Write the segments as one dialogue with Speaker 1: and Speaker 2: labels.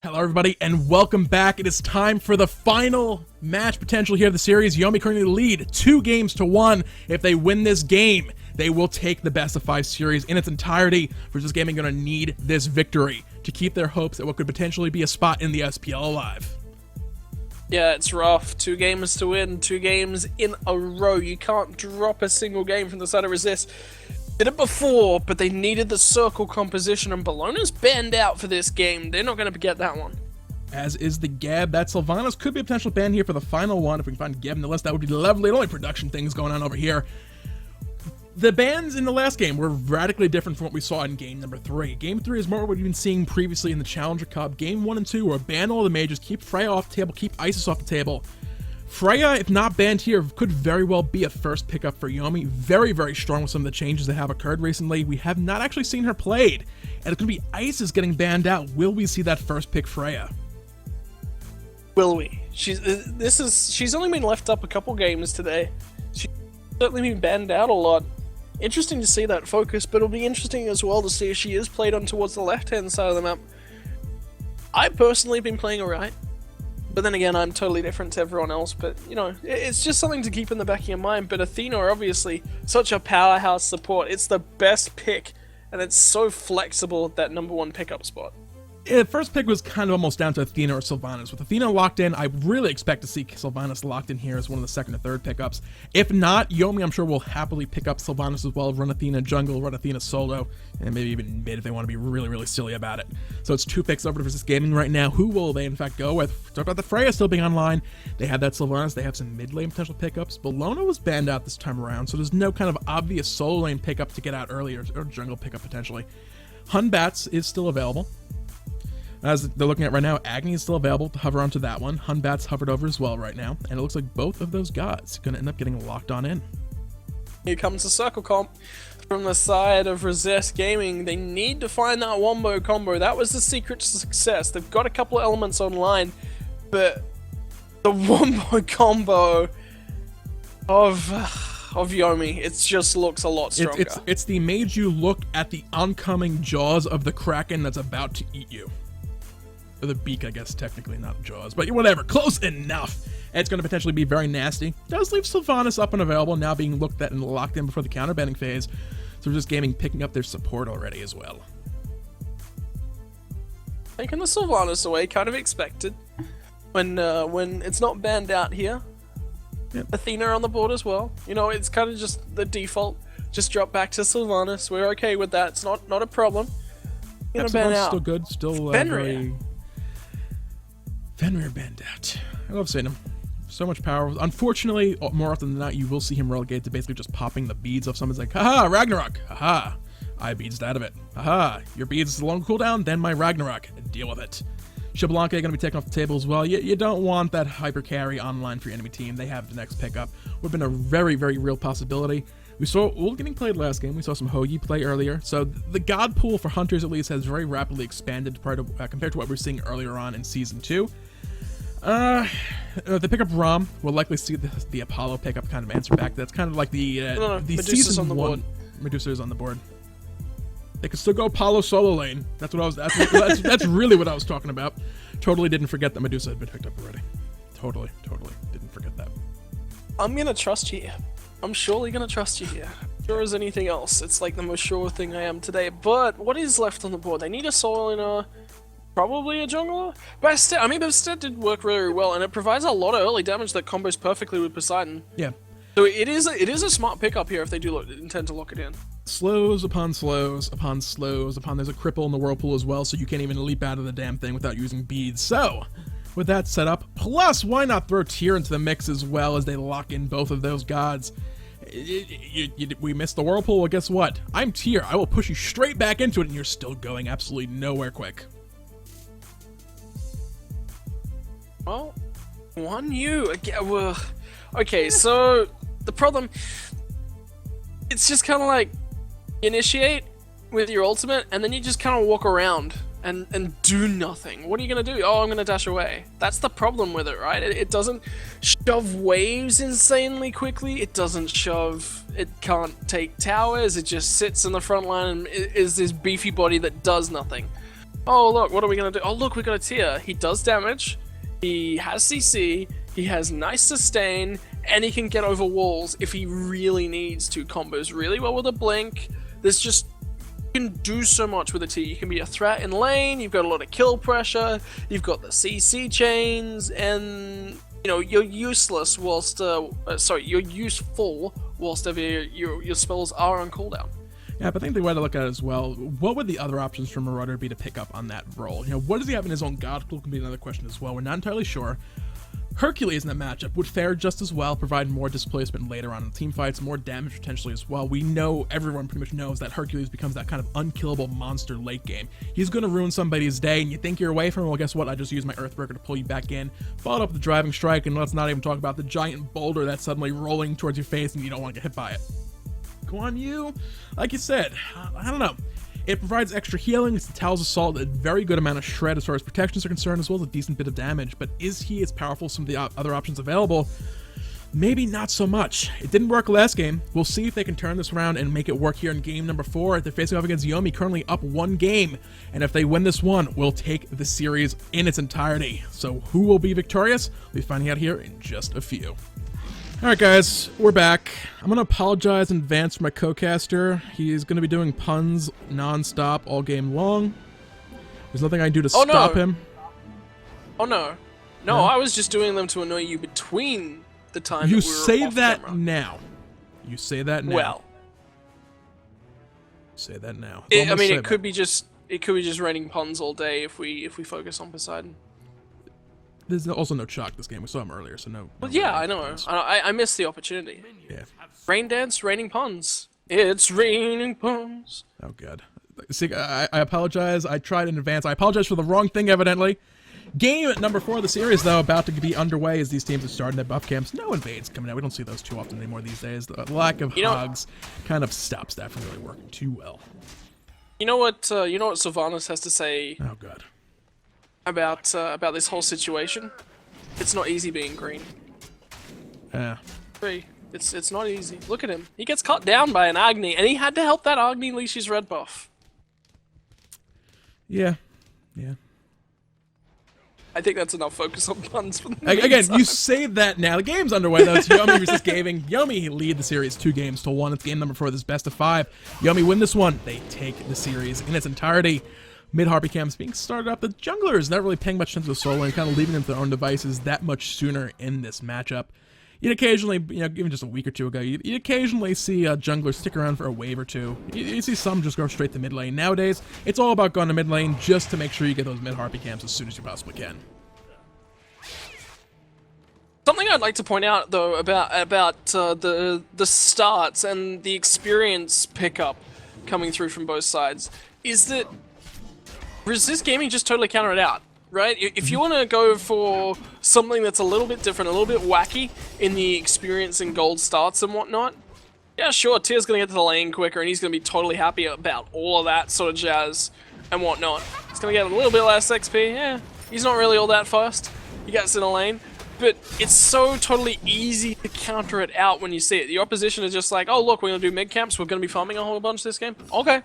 Speaker 1: Hello everybody and welcome back. It is time for the final match potential here of the series. Yomi currently lead 2-1. If they win this game, they will take the best of 5 series in its entirety. Versus Gaming going to need this victory to keep their hopes at what could potentially be a spot in the SPL alive.
Speaker 2: Yeah, it's rough. 2 games to win, 2 games in a row. You can't drop a single game from the side of Resist. Did it before, but they needed the circle composition, and Bologna's banned out for this game. They're not going to get that one.
Speaker 1: As is the Gab. That Sylvanus could be a potential ban here for the final one. If we can find Gab in the list, that would be lovely. Only production things going on over here. The bans in the last game were radically different from what we saw in game number 3. Game 3 is more what we've been seeing previously in the Challenger Cup. Game 1 and 2 were ban all the mages, keep Freya off the table, keep Isis off the table. Freya, if not banned here, could very well be a first pickup for Yomi. Very, very strong with some of the changes that have occurred recently. We have not actually seen her played, and it's going to be Isis getting banned out. Will we see that first pick Freya?
Speaker 2: Will we? She's only been left up a couple games today. She's certainly been banned out a lot. Interesting to see that focus, but it'll be interesting as well to see if she is played on towards the left-hand side of the map. I personally have been playing alright. But then again, I'm totally different to everyone else, but, you know, it's just something to keep in the back of your mind. But Athena, obviously, such a powerhouse support. It's the best pick, and it's so flexible at that #1 pickup spot.
Speaker 1: Yeah, first pick was kind of almost down to Athena or Sylvanus. With Athena locked in, I really expect to see Sylvanus locked in here as one of the second or third pickups. If not, Yomi, I'm sure, will happily pick up Sylvanus as well, run Athena jungle, run Athena solo, and maybe even mid if they want to be really, really silly about it. So it's 2 picks over to Resist Gaming right now. Who will they, in fact, go with? Talk about the Freya still being online. They have that Sylvanus. They have some mid lane potential pickups. Bologna was banned out this time around, so there's no kind of obvious solo lane pickup to get out earlier, or jungle pickup potentially. Batz is still available. As they're looking at right now, Agni is still available to hover onto that one. Batz hovered over as well right now, and it looks like both of those gods are going to end up getting locked on in.
Speaker 2: Here comes the circle comp from the side of Resist Gaming. They need to find that wombo combo. That was the secret to success. They've got a couple of elements online, but the wombo combo of Yomi, it just looks a lot stronger.
Speaker 1: It's the made you look at the oncoming jaws of the Kraken that's about to eat you. Or the beak, I guess, technically, not jaws, but whatever, close enough. And it's going to potentially be very nasty. Does leave Sylvanus up and available, now being looked at and locked in before the counterbanning phase. So we're just Gaming picking up their support already as well.
Speaker 2: Taking the Sylvanus away, kind of expected. When it's not banned out here.
Speaker 1: Yep.
Speaker 2: Athena on the board as well. You know, it's kind of just the default. Just drop back to Sylvanus. We're okay with that. It's not a problem.
Speaker 1: Yep,
Speaker 2: ban out.
Speaker 1: Still good. Still very... Fenrir banned out. I love seeing him. So much power. Unfortunately, more often than not, you will see him relegated to basically just popping the beads off someone's like, haha, Ragnarok. Haha, I beads out of it. Haha, your beads is a long cooldown, then my Ragnarok. Deal with it. Xbalanque going to be taken off the table as well. You don't want that hyper carry online for your enemy team. They have the next pickup. Would have been a very, very real possibility. We saw Ul getting played last game. We saw some Hoagie play earlier. So the god pool for Hunters, at least, has very rapidly expanded compared to what we were seeing earlier on in Season 2. If they pick up Ram, we'll likely see the Apollo pickup kind of answer back. That's kind of like the
Speaker 2: Medusa's
Speaker 1: Season
Speaker 2: on the
Speaker 1: 1.
Speaker 2: board.
Speaker 1: Medusa is on the board. They could still go Apollo solo lane. That's what I was. That's really what I was talking about. Totally didn't forget that Medusa had been picked up already. Totally didn't forget that.
Speaker 2: I'm gonna trust you. I'm surely gonna trust you here. Sure as anything else. It's like the most sure thing I am today. But what is left on the board? They need a solo laner. Probably a jungler? Bastet, I mean, Bastet did work really, really well, and it provides a lot of early damage that combos perfectly with Poseidon.
Speaker 1: Yeah.
Speaker 2: So it is a smart pickup here if they do intend to lock it in.
Speaker 1: Slows upon slows upon slows upon. There's a cripple in the whirlpool as well, so you can't even leap out of the damn thing without using beads. So, with that set up, plus why not throw Tyr into the mix as well as they lock in both of those gods? We missed the whirlpool. Well, guess what? I'm Tyr. I will push you straight back into it, and you're still going absolutely nowhere quick.
Speaker 2: Well, okay, so the problem, it's just kind of like initiate with your ultimate and then you just kind of walk around and do nothing. What are you going to do? Oh, I'm going to dash away. That's the problem with it, right? It doesn't shove waves insanely quickly. It can't take towers. It just sits in the front line and is this beefy body that does nothing. Oh, look, what are we going to do? Oh, look, we got a tier. He does damage, he has CC, he has nice sustain, and he can get over walls if he really needs to. Combos really well with a blink. There's just... You can do so much with a T. You can be a threat in lane, you've got a lot of kill pressure, you've got the CC chains, and... You know, you're useless whilst... you're useful whilst your spells are on cooldown.
Speaker 1: Yeah, but I think the way to look at it as well, what would the other options for Marauder be to pick up on that role? You know, what does he have in his own god pool can be another question as well. We're not entirely sure. Hercules in that matchup would fare just as well, provide more displacement later on in team fights, more damage potentially as well. We know, everyone pretty much knows that Hercules becomes that kind of unkillable monster late game. He's going to ruin somebody's day, and you think you're away from him, well guess what, I just used my Earthbreaker to pull you back in, followed up with the Driving Strike, and let's not even talk about the giant boulder that's suddenly rolling towards your face and you don't want to get hit by it. Guan Yu, like you said, I don't know. It provides extra healing, it's the Tao's Assault, a very good amount of shred as far as protections are concerned, as well as a decent bit of damage, but is he as powerful as some of the other options available? Maybe not so much. It didn't work last game. We'll see if they can turn this around and make it work here in game number 4. They're facing off against Yomi, currently up 1 game, and if they win this one, we'll take the series in its entirety. So who will be victorious? We'll be finding out here in just a few. Alright guys, we're back. I'm going to apologize in advance for my co-caster. He's going to be doing puns non-stop all game long. There's nothing I can do to stop him.
Speaker 2: Oh no. No, I was just doing them to annoy you between the time
Speaker 1: you
Speaker 2: that we were
Speaker 1: say
Speaker 2: off
Speaker 1: that
Speaker 2: camera.
Speaker 1: now. You say that now.
Speaker 2: Well.
Speaker 1: Say that now.
Speaker 2: I mean, it could be just raining puns all day if we focus on Poseidon.
Speaker 1: There's also no Chuck this game. We saw him earlier, so no.
Speaker 2: Well, yeah, I know. I missed the opportunity.
Speaker 1: Yeah.
Speaker 2: Rain dance, raining puns. It's raining puns.
Speaker 1: Oh god. See, I apologize. I tried in advance. I apologize for the wrong thing, evidently. Game number 4 of the series, though, about to be underway as these teams are starting their buff camps. No invades coming out. We don't see those too often anymore these days. The lack of hogs kind of stops that from really working too well.
Speaker 2: You know what Sylvanus has to say
Speaker 1: Oh god.
Speaker 2: about this whole situation? It's not easy being green.
Speaker 1: Yeah.
Speaker 2: It's not easy. Look at him. He gets cut down by an Agni, and he had to help that Agni leash his red buff.
Speaker 1: Yeah. Yeah.
Speaker 2: I think that's enough focus on puns for the
Speaker 1: Again,
Speaker 2: meantime.
Speaker 1: you say that now. The game's underway, though. It's Yomi versus Gaming. Yomi lead the series 2 games to 1. It's game number 4 of this best of 5. Yomi win this one. They take the series in its entirety. Mid-Harpy camps being started up. The junglers not really paying much attention to the solo lane, kind of leaving them to their own devices that much sooner in this matchup. You'd occasionally, even just a week or two ago, you'd occasionally see junglers stick around for a wave or two. You see some just go straight to mid lane. Nowadays, it's all about going to mid lane just to make sure you get those mid-Harpy camps as soon as you possibly can.
Speaker 2: Something I'd like to point out, though, about the starts and the experience pickup coming through from both sides is that Resist Gaming just totally countered it out. Right? If you want to go for something that's a little bit different, a little bit wacky in the experience and gold starts and whatnot, yeah, sure, Tier's going to get to the lane quicker and he's going to be totally happy about all of that sort of jazz and whatnot. He's going to get a little bit less XP, yeah, he's not really all that fast. He gets in a lane, but it's so totally easy to counter it out when you see it. The opposition is just like, oh look, we're going to do mid camps, we're going to be farming a whole bunch this game. Okay.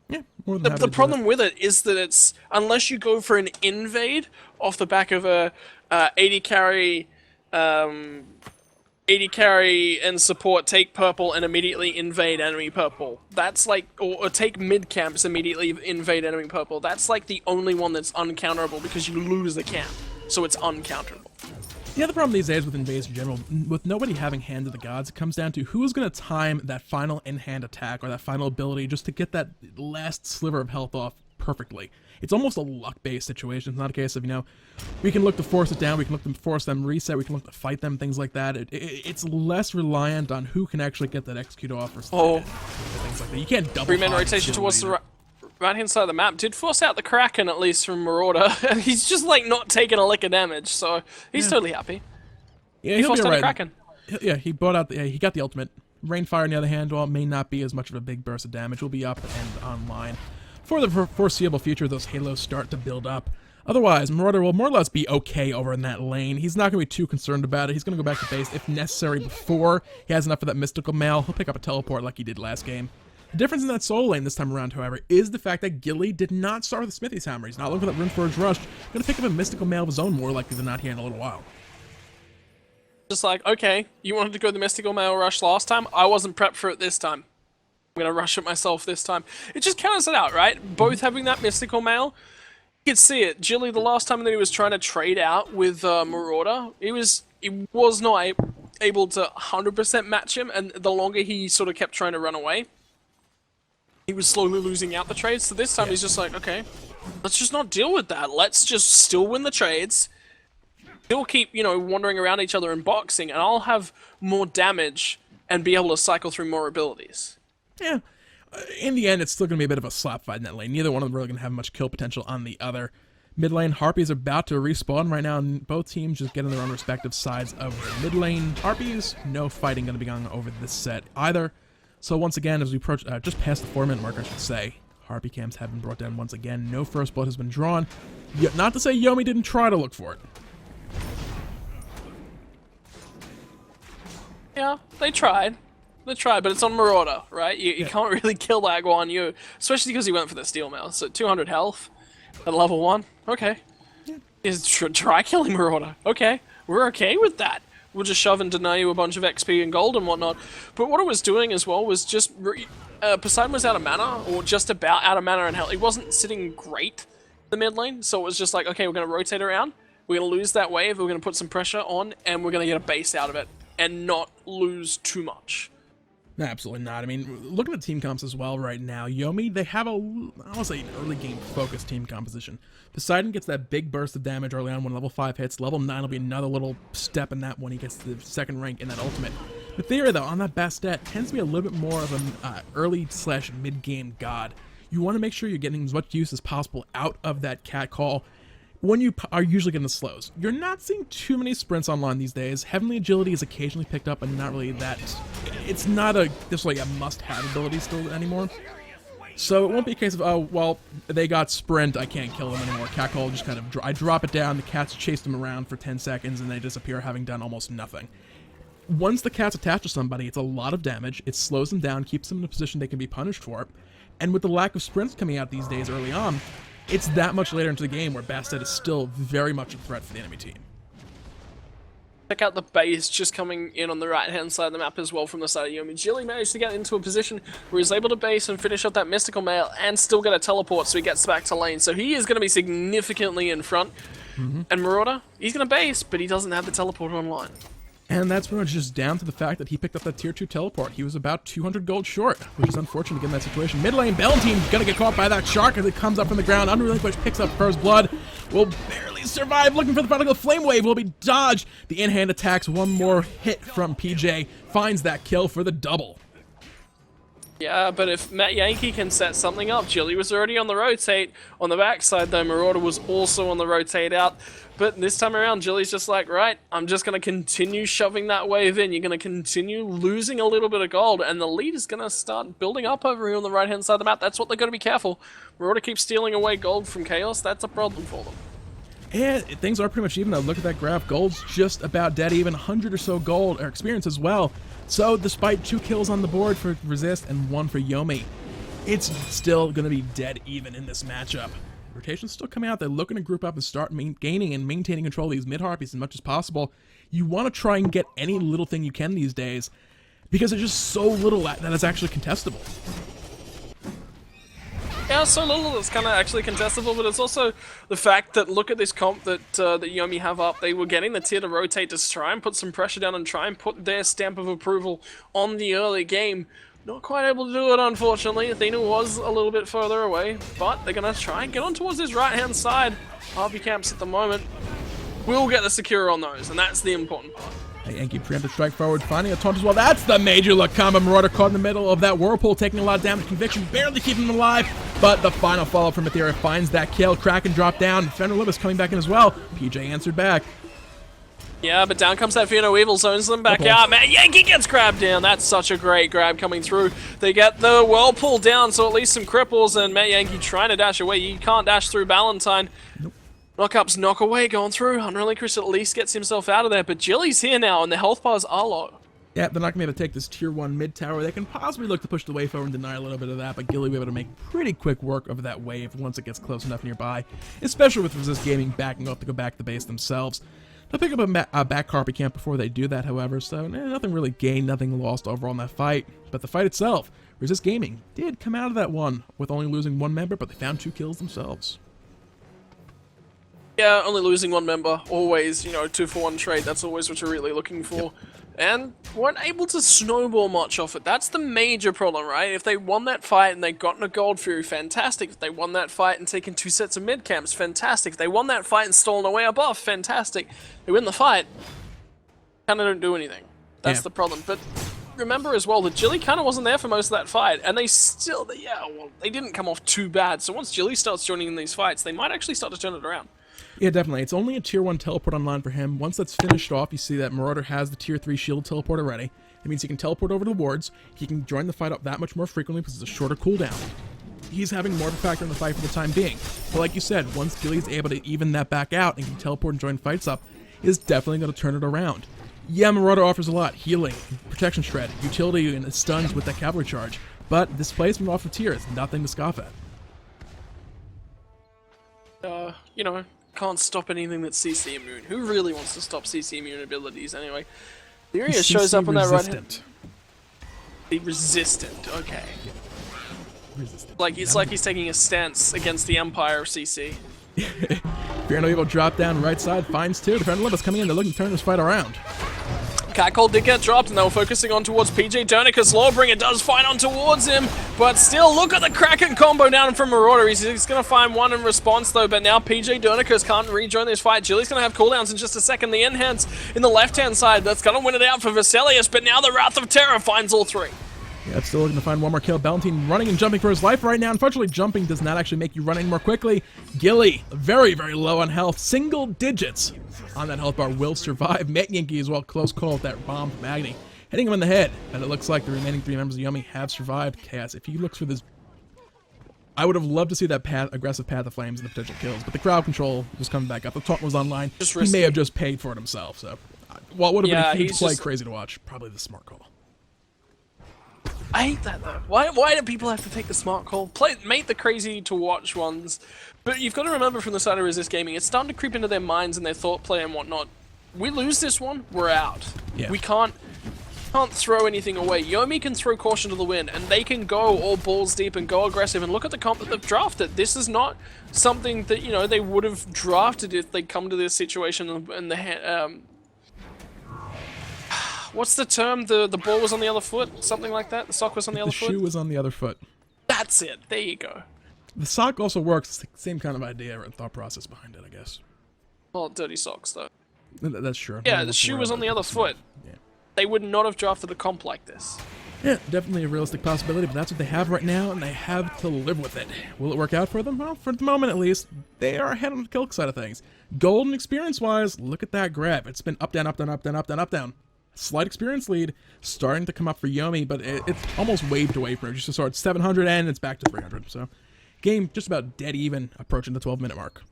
Speaker 1: Yeah, more than happy to
Speaker 2: The
Speaker 1: do
Speaker 2: problem with it is that it's, unless you go for an invade off the back of a 80 carry and support, take purple and immediately invade enemy purple. That's like, or take mid camps, immediately invade enemy purple. That's like the only one that's uncounterable because you lose the camp, so it's uncounterable.
Speaker 1: The other problem these days with invades in general, with nobody having Hand of the Gods, it comes down to who is going to time that final in-hand attack or that final ability just to get that last sliver of health off perfectly. It's almost a luck-based situation. It's not a case of, we can look to force it down, we can look to force them reset, we can look to fight them, things like that. It's less reliant on who can actually get that execute off or things like that. You can't double
Speaker 2: 3-man rotation towards the right-hand side of the map did force out the Kraken, at least from Marauder. He's just like not taking a lick of damage, so he's totally happy.
Speaker 1: Yeah,
Speaker 2: he
Speaker 1: he'll be
Speaker 2: forced out
Speaker 1: right.
Speaker 2: the Kraken.
Speaker 1: Yeah, he bought out. He got the ultimate. Rainfire, on the other hand, while it may not be as much of a big burst of damage, will be up and online for the foreseeable future. Those halos start to build up. Otherwise, Marauder will more or less be okay over in that lane. He's not going to be too concerned about it. He's going to go back to base if necessary before he has enough of that mystical mail. He'll pick up a teleport like he did last game. The difference in that solo lane this time around, however, is the fact that Gilly did not start with the Smithy's Hammer. He's not looking for that Rune Forge rush. Gonna pick up a mystical mail of his own more likely than not here in a little while.
Speaker 2: Just like, okay, you wanted to go the mystical mail rush last time. I wasn't prepped for it this time. I'm gonna rush it myself this time. It just counters it out, right? Both having that mystical mail. You could see it. Gilly, the last time that he was trying to trade out with Marauder, he was not able to 100% match him, and the longer he sort of kept trying to run away, he was slowly losing out the trades. So this time he's just like, okay, let's just not deal with that. Let's just still win the trades. Still keep, wandering around each other and boxing, and I'll have more damage and be able to cycle through more abilities.
Speaker 1: Yeah. In the end, it's still going to be a bit of a slap fight in that lane. Neither one of them really going to have much kill potential on the other. Mid lane, Harpies are about to respawn right now, and both teams just get on their own respective sides of the mid lane. Harpies, no fighting going to be going on over this set either. So once again, as we approach, just past the 4-minute mark, I should say, Harpy camps have been brought down once again. No first blood has been drawn. Not to say Yomi didn't try to look for it.
Speaker 2: Yeah, they tried. They tried, but it's on Marauder, right? You can't really kill that Guan Yu, especially because he went for the steel mail. So 200 health at level 1. Okay. Is try killing Marauder. Okay. We're okay with that. We'll just shove and deny you a bunch of XP and gold and whatnot. But what it was doing as well was just... Poseidon was out of mana, or just about out of mana and health. He wasn't sitting great in the mid lane, so it was just like, okay, we're going to rotate around. We're going to lose that wave, we're going to put some pressure on, and we're going to get a base out of it. And not lose too much.
Speaker 1: No, absolutely not. I mean, looking at team comps as well right now, Yomi, they have I want to say an early game focused team composition. Poseidon gets that big burst of damage early on when level 5 hits. Level 9 will be another little step in that when he gets to the second rank in that ultimate. The theory, though, on that Bastet tends to be a little bit more of an early/mid game god. You want to make sure you're getting as much use as possible out of that cat call when you are usually getting the slows. You're not seeing too many sprints online these days. Heavenly Agility is occasionally picked up, and not really that. It's not just like a must-have ability still anymore. So it won't be a case of, oh, well, they got sprint, I can't kill them anymore. Cat call just kind of, I drop it down, the cats chase them around for 10 seconds, and they disappear having done almost nothing. Once the cat's attached to somebody, it's a lot of damage. It slows them down, keeps them in a position they can be punished for. And with the lack of sprints coming out these days early on, it's that much later into the game where Bastet is still very much a threat for the enemy team.
Speaker 2: Check out the base just coming in on the right-hand side of the map as well from the side of Yomi. Gilly managed to get into a position where he's able to base and finish up that mystical mail and still get a teleport so he gets back to lane. So he is going to be significantly in front. And Marauder, he's going to base, but he doesn't have the teleport online.
Speaker 1: And that's pretty much just down to the fact that he picked up that tier 2 teleport. He was about 200 gold short, which is unfortunate to get in that situation. Mid lane, Valentine gonna get caught by that shark as it comes up from the ground. Unrelinquished picks up first blood. Will barely survive, looking for the prodigal flame wave. Will be dodged. The in-hand attacks, one more hit from PJ. Finds that kill for the double.
Speaker 2: Yeah, but if Matt Yankee can set something up, Gilly was already on the rotate. On the backside, though, Marauder was also on the rotate out. But this time around, Gilly's just like, right, I'm just going to continue shoving that wave in. You're going to continue losing a little bit of gold, and the lead is going to start building up over here on the right-hand side of the map. That's what they're going to be careful. Marauder keeps stealing away gold from Chaos. That's a problem for them.
Speaker 1: And things are pretty much even though. Look at that graph. Gold's just about dead even. 100 or so gold, or experience as well. So despite 2 kills on the board for Resist and 1 for Yomi, it's still going to be dead even in this matchup. Rotation's still coming out. They're looking to group up and start gaining and maintaining control of these mid-harpies as much as possible. You want to try and get any little thing you can these days because there's just so little that is actually contestable.
Speaker 2: Yeah, so little that's kind of actually contestable, but it's also the fact that look at this comp that Yomi have up. They were getting the tier to rotate to try and put some pressure down and try and put their stamp of approval on the early game. Not quite able to do it, unfortunately. Athena was a little bit further away, but they're going to try and get on towards this right-hand side. RP camps at the moment will get the secure on those, and that's the important part.
Speaker 1: Yankee preemptive strike forward, finding a taunt as well. That's the major look combo. Marauder caught in the middle of that whirlpool, taking a lot of damage. Conviction barely keeping him alive, but the final follow from Athena finds that kill. Kraken drop down. Fender Libis coming back in as well. PJ answered back.
Speaker 2: Yeah, but down comes that Fiona Weevil, zones them back out. Man, Yankee gets grabbed down. That's such a great grab coming through. They get the whirlpool down, so at least some cripples, and Matt Yankee trying to dash away. You can't dash through Valentine.
Speaker 1: Nope.
Speaker 2: Knockups, knock away, going through. Unrelinquished at least gets himself out of there, but Jilly's here now, and the health bars are low.
Speaker 1: Yeah, they're not going to be able to take this tier 1 mid tower. They can possibly look to push the wave forward and deny a little bit of that, but Gilly will be able to make pretty quick work of that wave once it gets close enough nearby, especially with Resist Gaming backing up to go back to the base themselves. They'll pick up a back carpet camp before they do that, however, so nothing really gained, nothing lost overall in that fight. But the fight itself, Resist Gaming did come out of that one with only losing 1 member, but they found 2 kills themselves.
Speaker 2: Yeah, only losing 1 member, always, 2-for-1 trade, that's always what you're really looking for. Yep. And weren't able to snowball much off it. That's the major problem, right? If they won that fight and they gotten a Gold Fury, fantastic. If they won that fight and taken 2 sets of mid camps, fantastic. If they won that fight and stolen away a buff, fantastic. They win the fight, kind of don't do anything. That's the problem. But remember as well that Jilly kind of wasn't there for most of that fight, and they still, they didn't come off too bad. So once Jilly starts joining in these fights, they might actually start to turn it around.
Speaker 1: Yeah, definitely. It's only a tier 1 teleport online for him. Once that's finished off, you see that Marauder has the tier 3 shield teleport already. It means he can teleport over to the wards. He can join the fight up that much more frequently because it's a shorter cooldown. He's having more of a factor in the fight for the time being. But like you said, once Gilly's able to even that back out and can teleport and join fights up, is definitely going to turn it around. Yeah, Marauder offers a lot. Healing, protection shred, utility, and stuns with that cavalry charge. But displacement off of tier is nothing to scoff at.
Speaker 2: Can't stop anything that's CC immune. Who really wants to stop CC immune abilities anyway? The area
Speaker 1: He's
Speaker 2: shows
Speaker 1: CC
Speaker 2: up on that right
Speaker 1: resistant.
Speaker 2: The resistant, okay.
Speaker 1: Resistant.
Speaker 2: It's like he's taking a stance against the Empire of CC.
Speaker 1: Fear no Evil drop down right side, finds 2. Defender Olympus coming in, they're looking to turn this fight around.
Speaker 2: Catcall did get dropped, and they were focusing on towards PJ Dernicus. Lawbringer does find on towards him, but still, look at the Kraken combo down from Marauder. He's going to find one in response, though, but now PJ Dernicus can't rejoin this fight. Jilly's going to have cooldowns in just a second. The enhance in the left-hand side, that's going to win it out for Vesalius, but now the Wrath of Terror finds all 3.
Speaker 1: Yeah, it's still looking to find one more kill. Valentine running and jumping for his life right now. Unfortunately, jumping does not actually make you run any more quickly. Gilly, very, very low on health. Single digits on that health bar, will survive. Yankee as well, close call with that bomb from Agni. Hitting him in the head, and it looks like the remaining 3 members of Yomi have survived. Chaos, if he looks for this... I would have loved to see that aggressive path of flames and the potential kills, but the crowd control was coming back up. The taunt was online. He may have just paid for it himself, so... Well, it would have been a huge play, crazy to watch. Probably the smart call.
Speaker 2: I hate that though. Why do people have to take the smart call? Make the crazy to watch ones. But you've got to remember from the side of Resist Gaming, it's starting to creep into their minds and their thought play and whatnot. We lose this one, we're out.
Speaker 1: Yeah.
Speaker 2: We can't throw anything away. Yomi can throw caution to the wind, and they can go all balls deep and go aggressive. And look at the comp that they've drafted. This is not something that they would have drafted if they come to this situation and the what's the term? The ball was on the other foot? Something like that? The sock was on the other foot?
Speaker 1: The shoe was on the other foot.
Speaker 2: That's it. There you go.
Speaker 1: The sock also works. It's the same kind of idea and thought process behind it, I guess.
Speaker 2: Well, dirty socks, though.
Speaker 1: That's true.
Speaker 2: Yeah, the shoe was on the other foot.
Speaker 1: Yeah.
Speaker 2: They would not have drafted a comp like this.
Speaker 1: Yeah, definitely a realistic possibility, but that's what they have right now, and they have to live with it. Will it work out for them? Well, for the moment at least, they are ahead on the kill side of things. Golden experience-wise, look at that grab. It's been up, down, up, down, up, down, up, down, up, down. Slight experience lead starting to come up for Yomi, but it's almost waved away from her. Just so it's 700 and it's back to 300. So, game just about dead even, approaching the 12-minute mark.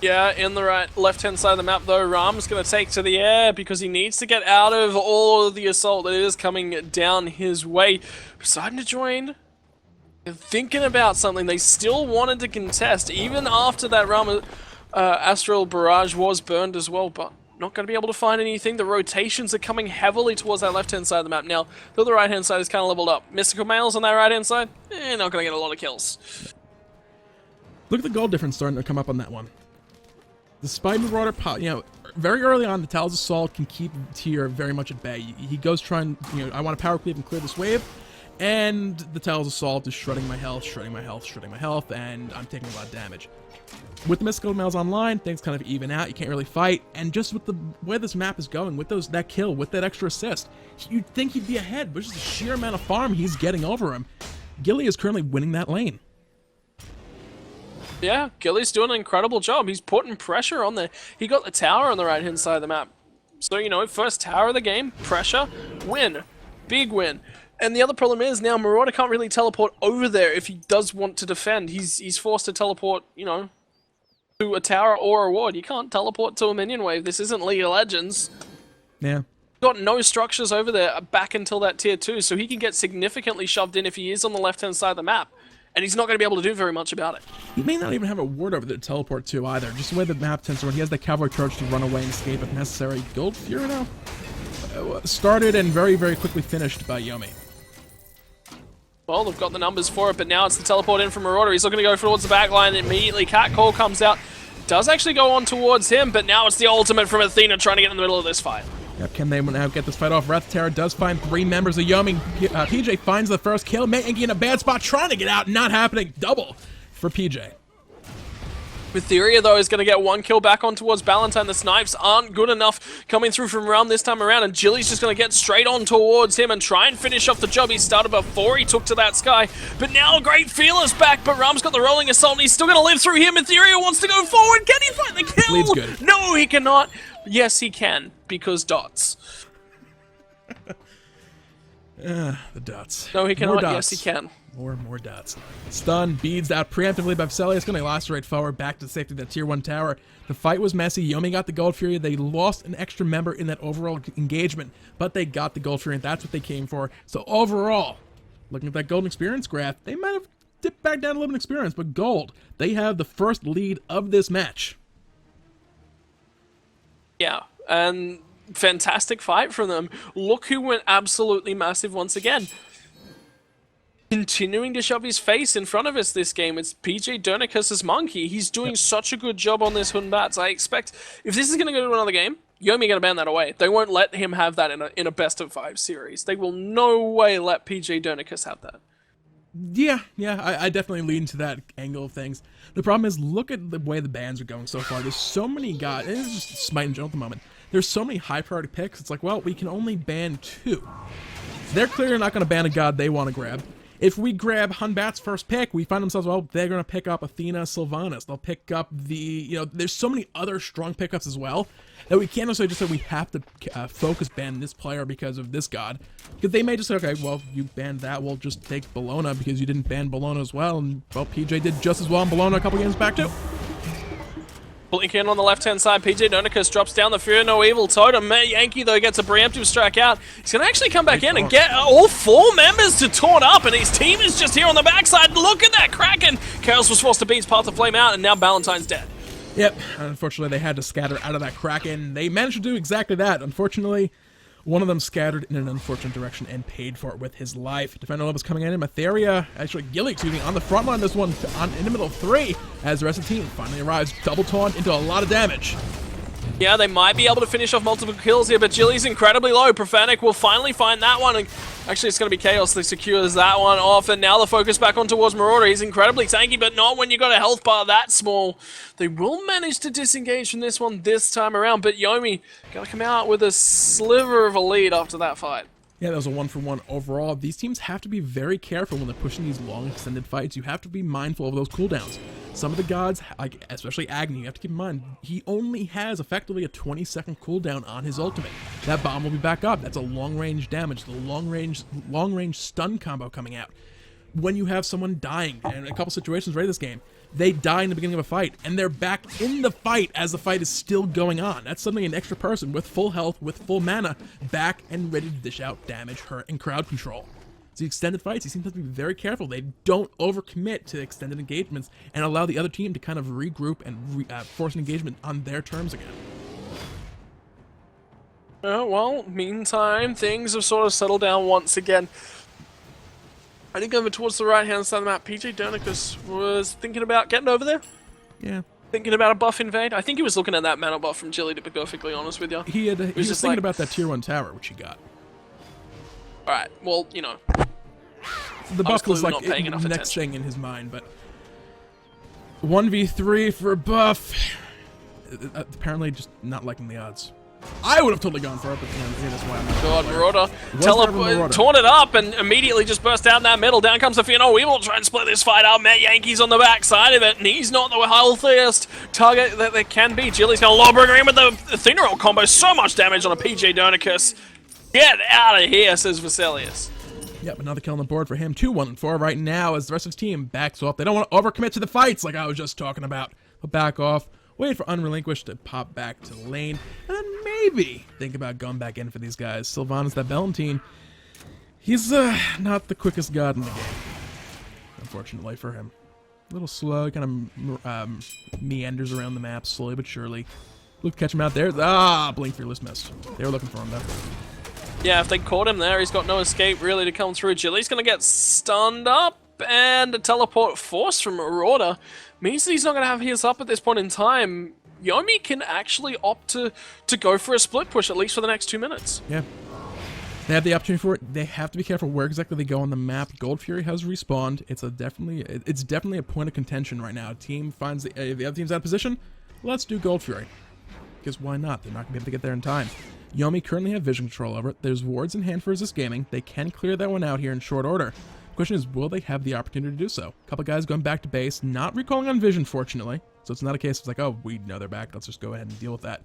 Speaker 2: Yeah, in the left-hand side of the map, though, Rama's going to take to the air because he needs to get out of all of the assault that is coming down his way. Poseidon to join. They're thinking about something. They still wanted to contest, even after that Rama Astral Barrage was burned as well, but not going to be able to find anything. The rotations are coming heavily towards that left-hand side of the map. Now, though the right-hand side is kind of leveled up. Mystical Males on that right-hand side, not going to get a lot of kills.
Speaker 1: Look at the gold difference starting to come up on that one. Despite Marauder, very early on, the Tal's Assault can keep tier very much at bay. He goes trying, I want to power cleave and clear this wave, and the Tal's Assault is shredding my health, shredding my health, shredding my health, and I'm taking a lot of damage. With the Mystical Males online, things kind of even out. You can't really fight, and just with the way this map is going, with that kill, with that extra assist, you'd think he'd be ahead, but just the sheer amount of farm he's getting over him. Gilly is currently winning that lane.
Speaker 2: Yeah, Gilly's doing an incredible job. He's putting pressure on there. He got the tower on the right-hand side of the map. So, first tower of the game, pressure, win. Big win. And the other problem is now Marauder can't really teleport over there if he does want to defend. He's forced to teleport, to a tower or a ward. You can't teleport to a minion wave. This isn't League of Legends.
Speaker 1: Yeah.
Speaker 2: got no structures over there back until that tier 2, so he can get significantly shoved in if he is on the left-hand side of the map. And he's not going to be able to do very much about it.
Speaker 1: He may not even have a ward over there to teleport to either. Just the way the map tends to run. He has the cavalry charge to run away and escape if necessary. Gold Fury now started and very, very quickly finished by Yomi.
Speaker 2: Well, they've got the numbers for it, but now it's the teleport in from Marauder. He's looking to go towards the back line. Immediately, Cat Call comes out. Does actually go on towards him, but now it's the ultimate from Athena trying to get in the middle of this fight.
Speaker 1: Yep, can they now get this fight off? Wrath Terror does find 3 members of Yomi. PJ finds the first kill. Yankee in a bad spot, trying to get out. Not happening. Double for PJ.
Speaker 2: Etheria, though, is going to get 1 kill back on towards Valentine. The snipes aren't good enough coming through from Ram this time around, and Jilly's just going to get straight on towards him and try and finish off the job he started before he took to that sky. But now Great Feeler's back, but Ram's got the rolling assault, and he's still going to live through him. Etheria wants to go forward. Can he find the kill?
Speaker 1: Lead's good.
Speaker 2: No, he cannot. Yes, he can, because dots.
Speaker 1: The dots.
Speaker 2: No, he cannot.
Speaker 1: Dots.
Speaker 2: Yes, he can.
Speaker 1: More dots. Stun, beads out preemptively by Veselius. Going to lacerate forward back to the safety of that tier 1 tower. The fight was messy. Yomi got the Gold Fury. They lost an extra member in that overall engagement, but they got the Gold Fury, and that's what they came for. So overall, looking at that golden experience graph, they might have dipped back down a little bit in experience, but gold, they have the first lead of this match.
Speaker 2: Yeah, and fantastic fight from them. Look who went absolutely massive once again. Continuing to shove his face in front of us this game, it's PJ Dernicus's monkey. He's doing such a good job on this Batz. I expect, if this is going to go to another game, Yomi going to ban that away. They won't let him have that in a best-of-5 series. They will no way let PJ Dernicus have that.
Speaker 1: Yeah, I definitely lean to that angle of things. The problem is, look at the way the bans are going so far. There's so many guys, and it's just Smite in general at the moment. There's so many high-priority picks, it's like, well, we can only ban 2. They're clearly not going to ban a god they want to grab. If we grab Bat's first pick, we find themselves, well, they're going to pick up Athena, Sylvanus. They'll pick up there's so many other strong pickups as well that we can't necessarily just say we have to focus ban this player because of this god. Because they may just say, okay, well, you banned that, we'll just take Bologna because you didn't ban Bologna as well. And, well, PJ did just as well in Bologna a couple games back, too.
Speaker 2: Blinking on the left-hand side, PJ Dernicus drops down the Fear No Evil Totem. Yankee, though, gets a preemptive strike out. He's going to actually come back in and get all 4 members to taunt up, and his team is just here on the backside. Look at that Kraken! Chaos was forced to beat Path to Flame out, and now Valentine's dead.
Speaker 1: Yep, unfortunately, they had to scatter out of that Kraken. They managed to do exactly that. Unfortunately, one of them scattered in an unfortunate direction and paid for it with his life. Defender Love is coming in. Gilly, on the front line this one in the middle of 3 as the rest of the team finally arrives. Double taunt into a lot of damage.
Speaker 2: Yeah, they might be able to finish off multiple kills here, but Jilly's incredibly low. Profanic will finally find that one. And actually, it's going to be Chaos that secures that one off. And now the focus back on towards Marauder. He's incredibly tanky, but not when you got a health bar that small. They will manage to disengage from this one this time around, but Yomi got to come out with a sliver of a lead after that fight.
Speaker 1: Yeah, that was a 1-for-1 overall. These teams have to be very careful when they're pushing these long, extended fights. You have to be mindful of those cooldowns. Some of the gods, like especially Agni, you have to keep in mind, he only has effectively a 20-second cooldown on his ultimate. That bomb will be back up. That's a long-range damage, the long-range stun combo coming out. When you have someone dying, and in a couple situations right in this game, they die in the beginning of a fight, and they're back in the fight as the fight is still going on. That's suddenly an extra person with full health, with full mana, back and ready to dish out damage, hurt, and crowd control. The extended fights, he seems to be very careful. They don't overcommit to extended engagements and allow the other team to kind of regroup and force an engagement on their terms again.
Speaker 2: Well, meantime, things have sort of settled down once again. I think over towards the right-hand side of the map, PJ Dernicus was thinking about getting over there.
Speaker 1: Yeah.
Speaker 2: Thinking about a buff invade. I think he was looking at that mana buff from Jilly, to be perfectly honest with you.
Speaker 1: He was just thinking about that tier 1 tower, which he got.
Speaker 2: Alright, well, you know.
Speaker 1: The buff was like the next thing in his mind, but 1v3 for a buff. Apparently just not liking the odds. I would have totally gone for it, but that's why I'm not.
Speaker 2: God, Marauder taunted up and immediately just burst out in that middle. Down comes the Fear No Evil, trying to split this fight up. Yankee's on the back side of it, and he's not the healthiest target that there can be. Jilly's going to lawbreaker him with the Athena ult combo. So much damage on a PJ Dernicus. Get out of here, says Veselius.
Speaker 1: Yep, another kill on the board for him. 2-1-4 right now as the rest of his team backs off. They don't want to overcommit to the fights like I was just talking about. But back off. Wait for Unrelinquished to pop back to lane. And then maybe think about going back in for these guys. Sylvanus, that Valentine, he's not the quickest god in the game, unfortunately for him. A little slow, kind of meanders around the map slowly but surely. Look, catch him out there. Blink Fearless missed. They were looking for him though.
Speaker 2: Yeah, if they caught him there, he's got no escape really to come through. Jilly's going to get stunned up, and a teleport force from Marauder means that he's not going to have his up at this point in time. Yomi can actually opt to go for a split push, at least for the next 2 minutes.
Speaker 1: Yeah. They have the opportunity for it. They have to be careful where exactly they go on the map. Gold Fury has respawned. It's definitely a point of contention right now. A team finds the other team's out of position. Let's do Gold Fury. Because why not? They're not going to be able to get there in time. Yomi currently have vision control over it. There's wards in hand for Resist Gaming. They can clear that one out here in short order. The question is, will they have the opportunity to do so? A couple guys going back to base, not recalling on vision, fortunately. So it's not a case of like, oh, we know they're back. Let's just go ahead and deal with that.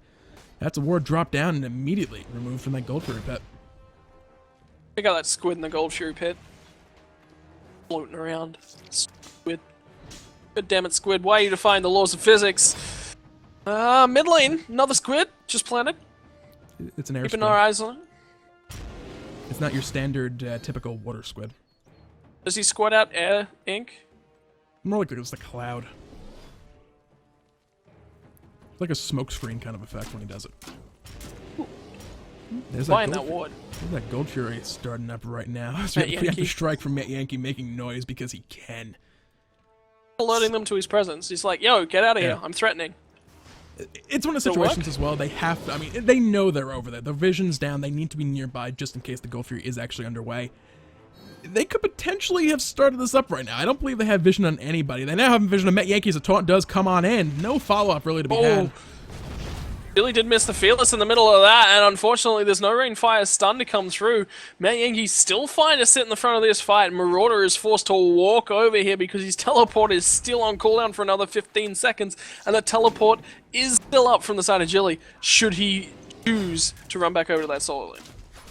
Speaker 1: That's a ward dropped down and immediately removed from that Gold Fury pit.
Speaker 2: Check out that squid in the Gold Fury pit. Floating around. Squid. God damn it, squid. Why are you defying the laws of physics? Mid lane, another squid, just planted.
Speaker 1: It's an air
Speaker 2: Keeping
Speaker 1: squid.
Speaker 2: our eyes on it.
Speaker 1: It's not your standard, typical water squid.
Speaker 2: Does he squat out air ink?
Speaker 1: More like it's a cloud. It's like a smoke screen kind of effect when he does it. There's
Speaker 2: Buying that ward.
Speaker 1: There's that Gold Fury starting up right now. So we have to strike from Matt Yankee making noise because he can.
Speaker 2: Alerting them to his presence. He's like, yo, get out of here. I'm threatening.
Speaker 1: It's one of the situations as well. They have to, I mean, they know they're over there. The vision's down. They need to be nearby just in case the Gold Fury is actually underway. They could potentially have started this up right now. I don't believe they have vision on anybody. They now have vision on Met Yankee as a taunt does come on in. No follow-up really to be had.
Speaker 2: Really did miss the Fearless in the middle of that, and unfortunately there's no Rainfire stun to come through. Matt Yankee still fine to sit in the front of this fight. Marauder is forced to walk over here because his teleport is still on cooldown for another 15 seconds, and the teleport is still up from the side of Jilly, should he choose to run back over to that solo lane.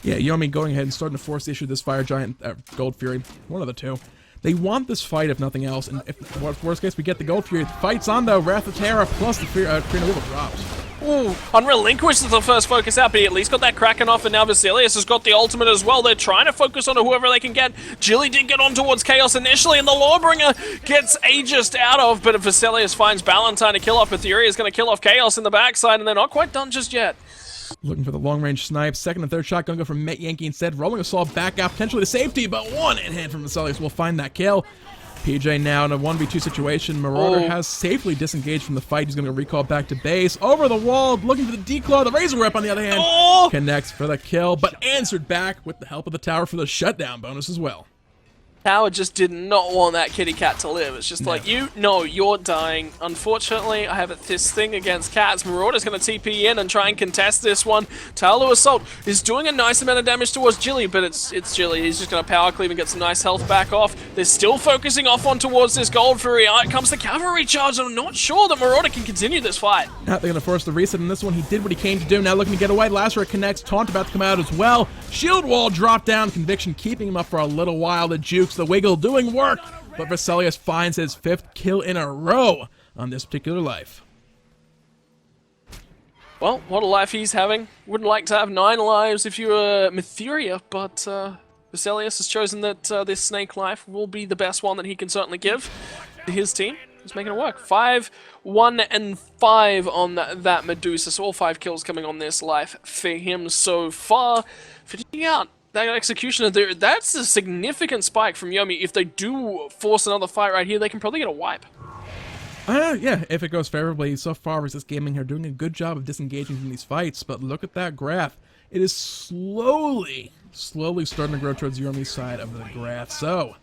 Speaker 1: Yeah, Yomi going ahead and starting to force the issue of this Fire Giant, Gold Fury, one of the two. They want this fight, if nothing else, and if worst case we get the Gold Fury. The fight's on though, Wrath of Terra plus the Krina Weevil drops.
Speaker 2: Ooh, Unrelinquished is the first focus out, but he at least got that Kraken off, and now Vasilius has got the ultimate as well. They're trying to focus on whoever they can get. Jilly did get on towards Chaos initially, and the Lawbringer gets Aegis out of, but Vasilius finds Valentine to kill off. Etheria is going to kill off Chaos in the backside, and they're not quite done just yet.
Speaker 1: Looking for the long-range snipe. Second and third shot going to go from Met Yankee instead. Rolling Assault back out, potentially to safety, but one in hand from Vasilius will find that kill. PJ now in a 1v2 situation. Marauder has safely disengaged from the fight. He's going to recall back to base. Over the wall, looking for the declaw. The Razor Whip, on the other hand, connects for the kill, but answered back with the help of the tower for the shutdown bonus as well.
Speaker 2: Tower just did not want that kitty cat to live. It's just like, you're dying. Unfortunately, I have this thing against cats. Marauder's going to TP in and try and contest this one. Tower Assault is doing a nice amount of damage towards Jilly, but it's Jilly. He's just going to power cleave and get some nice health back off. They're still focusing off on towards this Gold Fury. Out comes the cavalry charge, and I'm not sure that Marauder can continue this fight.
Speaker 1: Now they're going to force the reset in this one. He did what he came to do. Now looking to get away. Lacerate connects. Taunt about to come out as well. Shield wall dropped down. Conviction keeping him up for a little while. The Jukes, the Wiggle doing work, but Vasilius finds his 5th kill in a row on this particular life.
Speaker 2: Well, what a life he's having. Wouldn't like to have 9 lives if you were Metheria, but Vasilius has chosen that this snake life will be the best one that he can certainly give to his team. He's making it work. 5, 1, and 5 on that Medusa, so all 5 kills coming on this life for him so far. Finishing out that executioner there, that's a significant spike from Yomi. If they do force another fight right here, they can probably get a wipe.
Speaker 1: Yeah, if it goes favorably. So far, Resist Gaming are doing a good job of disengaging from these fights, but look at that graph. It is slowly starting to grow towards Yomi's side of the graph. So,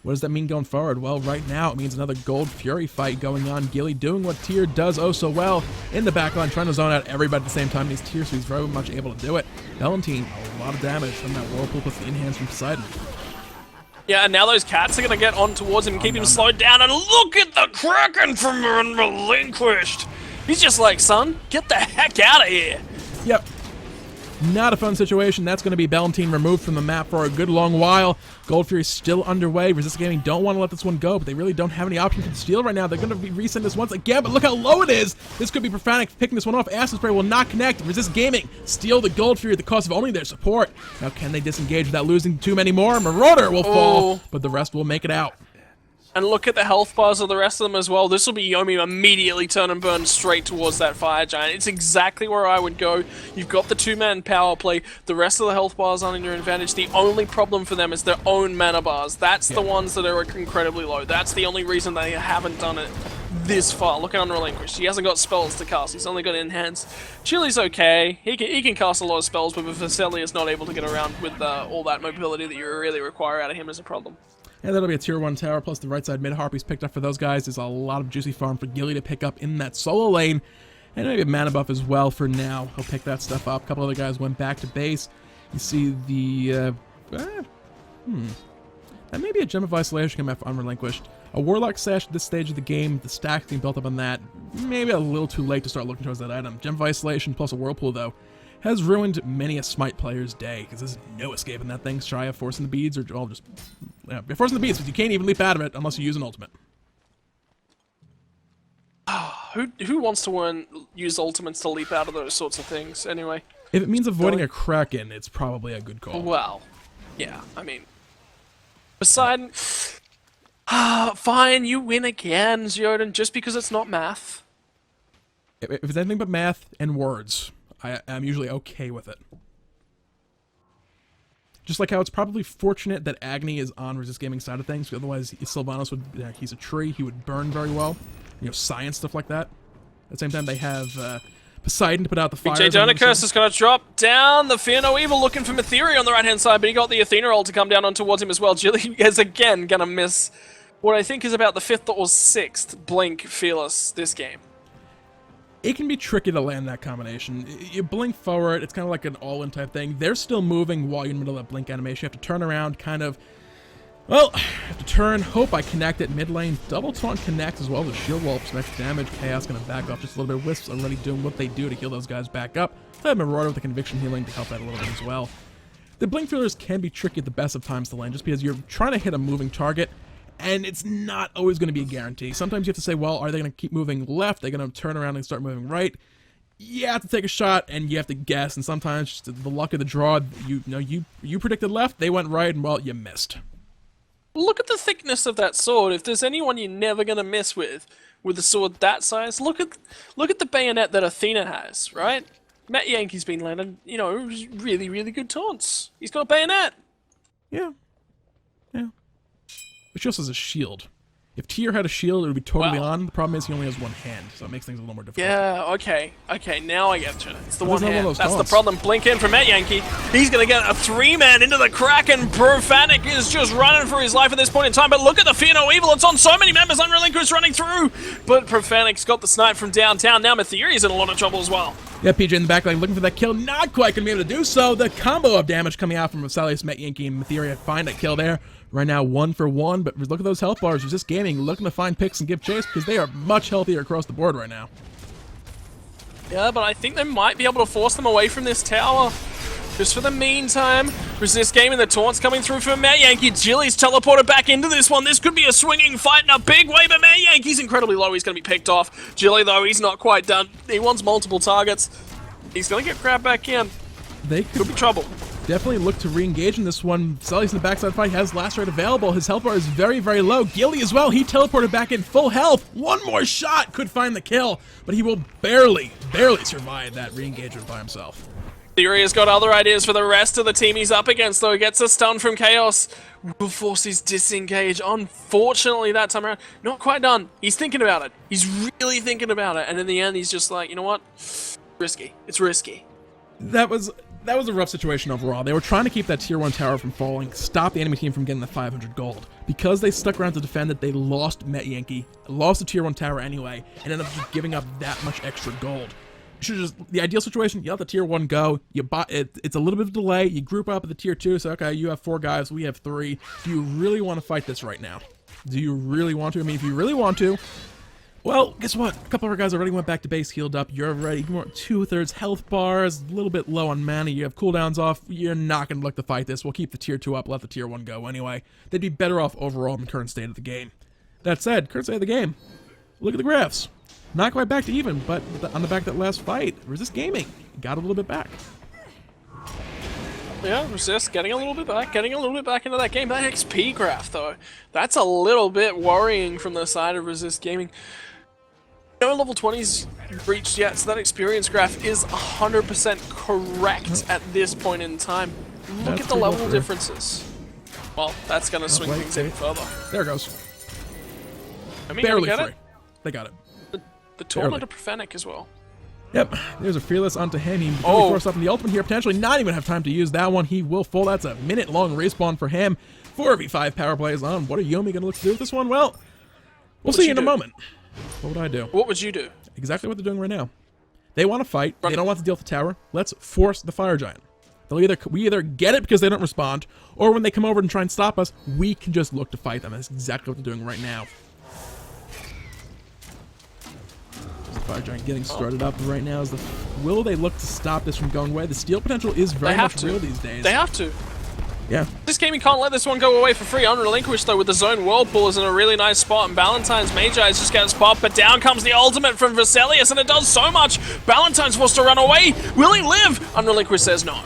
Speaker 1: what does that mean going forward? Well, right now, it means another Gold Fury fight going on. Gilly doing what Tyr does oh so well in the backline, trying to zone out everybody at the same time. He's Tyr, so he's very much able to do it. Valentine, a lot of damage from that Whirlpool plus the in-hands from Poseidon.
Speaker 2: Yeah, and now those cats are going to get on towards him and keep him slowed down. And look at the Kraken from Unrelinquished. He's just like, son, get the heck out of here.
Speaker 1: Yep. Not a fun situation. That's going to be Valentine removed from the map for a good long while. Gold Fury still underway. Resist Gaming don't want to let this one go, but they really don't have any option to steal right now. They're going to be resend this once again, but look how low it is. This could be Profanic picking this one off. Acid Spray will not connect. Resist Gaming steal the Gold Fury at the cost of only their support. Now, can they disengage without losing too many more? Marauder will fall, but the rest will make it out.
Speaker 2: And look at the health bars of the rest of them as well. This will be Yomi immediately turn and burn straight towards that fire giant. It's exactly where I would go. You've got the two-man power play. The rest of the health bars aren't in your advantage. The only problem for them is their own mana bars. That's the ones that are incredibly low. That's the only reason they haven't done it this far. Look at Unrelinquished. He hasn't got spells to cast. He's only got Enhance. Chili's okay. He can cast a lot of spells, but Vasily is not able to get around with all that mobility that you really require out of him is a problem.
Speaker 1: And that'll be a tier 1 tower, plus the right side mid harpies picked up for those guys. There's a lot of juicy farm for Gilly to pick up in that solo lane. And maybe a mana buff as well for now. He'll pick that stuff up. A couple other guys went back to base. You see the... that may be a Gem of Isolation coming out for Unrelinquished. A Warlock Sash at this stage of the game, the stack being built up on that. Maybe a little too late to start looking towards that item. Gem of Isolation plus a Whirlpool, though, has ruined many a Smite player's day, because there's no escaping that thing. Shy of forcing the beads, or well, just you're forcing the beads, but you can't even leap out of it unless you use an ultimate.
Speaker 2: Who wants to use ultimates to leap out of those sorts of things, anyway?
Speaker 1: If it means avoiding a Kraken, it's probably a good call.
Speaker 2: Well, yeah, I mean... Poseidon... fine, you win again, Zioden, just because it's not math.
Speaker 1: If it's anything but math and words, I'm usually okay with it. Just like how it's probably fortunate that Agni is on Resist Gaming side of things, otherwise Sylvanus would, he's a tree, he would burn very well. You know, science, stuff like that. At the same time, they have Poseidon to put out the fires.
Speaker 2: BJ Donicus is going to drop down. The Fear No Evil looking for Mytheri on the right-hand side, but he got the Athena ult to come down on towards him as well. Jilly is again going to miss what I think is about the 5th or 6th Blink Fearless this game.
Speaker 1: It can be tricky to land that combination. You blink forward, it's kind of like an all-in type thing. They're still moving while you're in the middle of that blink animation. You have to turn around, kind of... Well, I have to turn, hope I connect it mid lane. Double taunt connects as well as shield wall for some extra damage. Chaos going to back off just a little bit. Wisps already doing what they do to heal those guys back up. I have Marauder with the conviction healing to help that a little bit as well. The blink feelers can be tricky at the best of times to land just because you're trying to hit a moving target, and it's not always going to be a guarantee. Sometimes you have to say, well, are they going to keep moving left? Are they going to turn around and start moving right? You have to take a shot, and you have to guess, and sometimes just the luck of the draw, you predicted left, they went right, and well, you missed.
Speaker 2: Look at the thickness of that sword. If there's anyone you're never going to mess with a sword that size, look at the bayonet that Athena has, right? Matt Yankee's been landing, really, really good taunts. He's got a bayonet.
Speaker 1: Yeah. Yeah. But she also has a shield. If Tyr had a shield, it would be totally on. The problem is he only has one hand, so it makes things a little more difficult.
Speaker 2: Yeah, okay, now I get you. It's the one hand. That's
Speaker 1: taunts.
Speaker 2: the problem. Blink in from Matt Yankee. He's going to get a 3-man into the Kraken. Profanic is just running for his life at this point in time, but look at the Fear No Evil. It's on so many members. Unrelinquished running through, but Profanic's got the snipe from downtown. Now Mytheri's in a lot of trouble as well.
Speaker 1: Yeah, PJ in the back line looking for that kill. Not quite going to be able to do so. The combo of damage coming out from Rosalius, Matt Yankee, and Mytheri find that kill there. Right now, 1 for 1, but look at those health bars. Resist Gaming looking to find picks and give chase because they are much healthier across the board right now.
Speaker 2: Yeah, but I think they might be able to force them away from this tower. Just for the meantime, Resist Gaming, the taunts coming through for Matt Yankee. Jilly's teleported back into this one. This could be a swinging fight in a big way, but Matt Yankee's incredibly low. He's going to be picked off. Jilly, though, he's not quite done. He wants multiple targets. He's going to get grabbed back in.
Speaker 1: They
Speaker 2: could be trouble.
Speaker 1: Definitely look to re-engage in this one. Sally's in the backside fight, has last rate available. His health bar is very, very low. Gilly as well, he teleported back in full health. One more shot could find the kill, but he will barely survive that re-engagement by himself.
Speaker 2: Theory has got other ideas for the rest of the team he's up against, though. He gets a stun from Chaos. Will force his disengage. Unfortunately, that time around, not quite done. He's thinking about it. He's really thinking about it, and in the end, he's just like, you know what? Risky. It's risky.
Speaker 1: That was a rough situation overall. They were trying to keep that tier 1 tower from falling, stop the enemy team from getting the 500 gold. Because they stuck around to defend it, they lost Met Yankee, lost the tier 1 tower anyway, and ended up just giving up that much extra gold. The ideal situation, you let the tier 1 go, you buy it's a little bit of delay, you group up at the tier 2, so okay, you have 4 guys, we have 3. Do you really want to fight this right now? Do you really want to? I mean, if you really want to, Well, guess what? A couple of our guys already went back to base, healed up. You're already more 2/3 health bars, a little bit low on mana. You have cooldowns off. You're not going to look to fight this. We'll keep the tier 2 up, let the tier 1 go anyway. They'd be better off overall in the current state of the game. That said, current state of the game. Look at the graphs. Not quite back to even, but on the back of that last fight, Resist Gaming got a little bit back.
Speaker 2: Yeah, Resist getting a little bit back into that game. That XP graph, though, that's a little bit worrying from the side of Resist Gaming. No level 20's reached yet, so that experience graph is 100% correct at this point in time. Look at the level differences. Well, that's going to swing things even further.
Speaker 1: There it goes.
Speaker 2: I mean,
Speaker 1: Barely free. They got it.
Speaker 2: The Torment of Prophetic as well.
Speaker 1: Yep, there's a Fearless onto him. He really forced up in the ultimate here, potentially not even have time to use that one. He will fall. That's a minute-long respawn for him. 4v5 power plays on. What are Yomi going to look to do with this one? Well, we'll see in a moment. What would I do?
Speaker 2: What would you do?
Speaker 1: Exactly what they're doing right now. They want to fight. They don't want to deal with the tower. Let's force the Fire Giant. We either get it because they don't respond, or when they come over and try and stop us, we can just look to fight them. That's exactly what they're doing right now. The Fire Giant getting started up right now. Will they look to stop this from going away? The steal potential is very much real these days.
Speaker 2: They have to.
Speaker 1: Yeah.
Speaker 2: This gaming can't let this one go away for free. Unrelinquished, though, with the zone Whirlpool is in a really nice spot, and Ballantyne's Magi is just getting spot, but down comes the ultimate from Vesalius, and it does so much. Ballantyne's forced to run away. Will he live? Unrelinquished says no.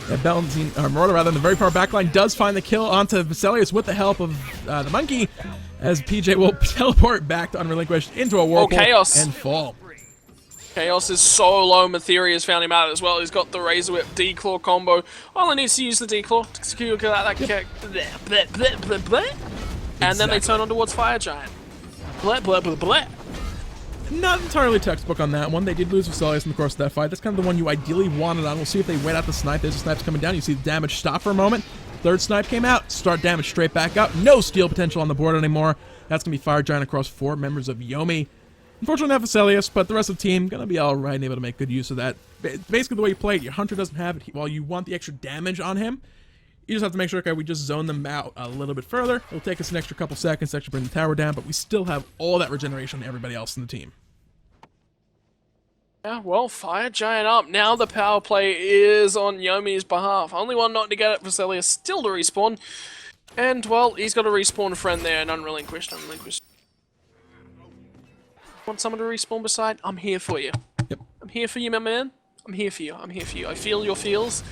Speaker 1: Yeah, Marauder, rather, in the very far backline, does find the kill onto Vesalius with the help of the monkey, as PJ will teleport back to Unrelinquished into a Whirlpool and fall.
Speaker 2: Chaos is so low, Matheria has found him out as well. He's got the Razor Whip D-Claw combo. All he needs to use the D-Claw to secure that kick. And then they turn on towards Fire Giant.
Speaker 1: Not entirely textbook on that one. They did lose Vesalius in the course of that fight. That's kind of the one you ideally wanted on. We'll see if they wait out the snipe. There's the snipes coming down. You see the damage stop for a moment. Third snipe came out. Start damage straight back up. No steal potential on the board anymore. That's going to be Fire Giant across 4 members of Yomi. Unfortunately, not Vesalius, but the rest of the team going to be all right and able to make good use of that. Basically, the way you play it, your Hunter doesn't have it. While you want the extra damage on him, you just have to make sure, okay, we just zone them out a little bit further. It'll take us an extra couple seconds to actually bring the tower down, but we still have all that regeneration on everybody else in the team.
Speaker 2: Yeah, well, Fire Giant up. Now the power play is on Yomi's behalf. Only one not to get it, Vesalius still to respawn. And, well, he's got a respawn friend there, and Unrelinquished. Want someone to respawn beside? I'm here for you.
Speaker 1: Yep.
Speaker 2: I'm here for you, my man. I'm here for you. I feel your feels.